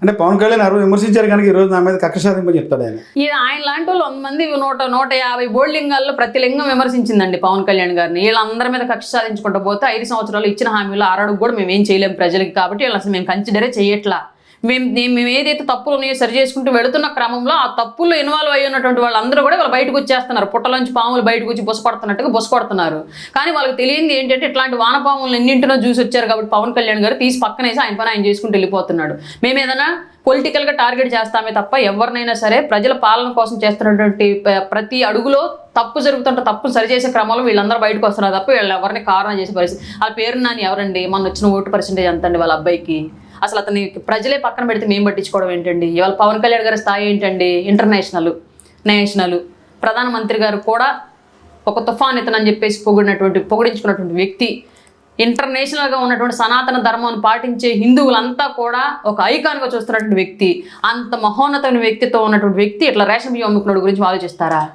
అంటే పవన్ కళ్యాణ్ విమర్శించారు కనుక ఈరోజు నా మీద కక్ష సాధింపని చెప్తాడు ఆయన. ఆయన లాంటి వాళ్ళు 100 మంది 150 బోర్డు లింగాల్లో ప్రతి లింగం విమర్శించిందండి పవన్ కళ్యాణ్ గారిని. వీళ్ళందరి మీద కక్ష సాధించుకుంటూ పోతే 5 సంవత్సరాలు ఇచ్చిన హామీలు 6 అడుగు కూడా మేము ఏం చేయలేము ప్రజలకి, కాబట్టి వీళ్ళు అసలు మేము కన్సిడరే చేయట్లా. మేము ఏదైతే తప్పులు ఉన్నాయో సరి చేసుకుంటూ వెళుతున్న క్రమంలో ఆ తప్పుల్లో ఇన్వాల్వ్ అయ్యి ఉన్నటువంటి వాళ్ళందరూ కూడా వాళ్ళు బయటకు వచ్చేస్తున్నారు. పుట్టలోంచి పాములు బయటకు వచ్చి బొసపడుతున్నట్టుగా బొసపడుతున్నారు. కానీ వాళ్ళకి తెలియంది ఏంటంటే ఇట్లాంటి వానపాములు ఎన్నింటినో చూసి వచ్చారు కాబట్టి పవన్ కళ్యాణ్ గారు తీసి పక్కనేసి ఆయన పని ఆయన చేసుకుంటూ వెళ్ళిపోతున్నాడు. మేము ఏదైనా పొలిటికల్గా టార్గెట్ చేస్తామే తప్ప ఎవరినైనా సరే ప్రజల పాలన కోసం చేస్తున్నటువంటి ప్రతి అడుగులో తప్పు జరుగుతుంటే తప్పును సరిచేసే క్రమంలో వీళ్ళందరూ బయటకు వస్తున్నారు తప్ప వీళ్ళు ఎవరిని కారణం చేసే పరిస్థితి. వాళ్ళ పేరు నాని ఎవరండి? మొన్న వచ్చిన ఓటు పర్సెంటేజ్ ఎంత అండి వాళ్ళ అబ్బాయికి? అసలు అతని ప్రజలే పక్కన పెడితే మేము పట్టించుకోవడం ఏంటండి? ఇవాళ పవన్ కళ్యాణ్ గారి స్థాయి ఏంటండి? నేషనల్ ప్రధానమంత్రి గారు కూడా ఒక తుఫాన్ ఇతనని చెప్పేసి పొగిడించుకున్నటువంటి వ్యక్తి, ఇంటర్నేషనల్గా ఉన్నటువంటి సనాతన ధర్మాన్ని పాటించే హిందువులంతా కూడా ఒక ఐకాన్గా చూస్తున్నటువంటి వ్యక్తి, అంత మహోన్నతమైన వ్యక్తితో ఉన్నటువంటి వ్యక్తి ఇట్లా రేషన్ బియ్యం అమ్ముకున్నోడి గురించి ఆలోచిస్తారా?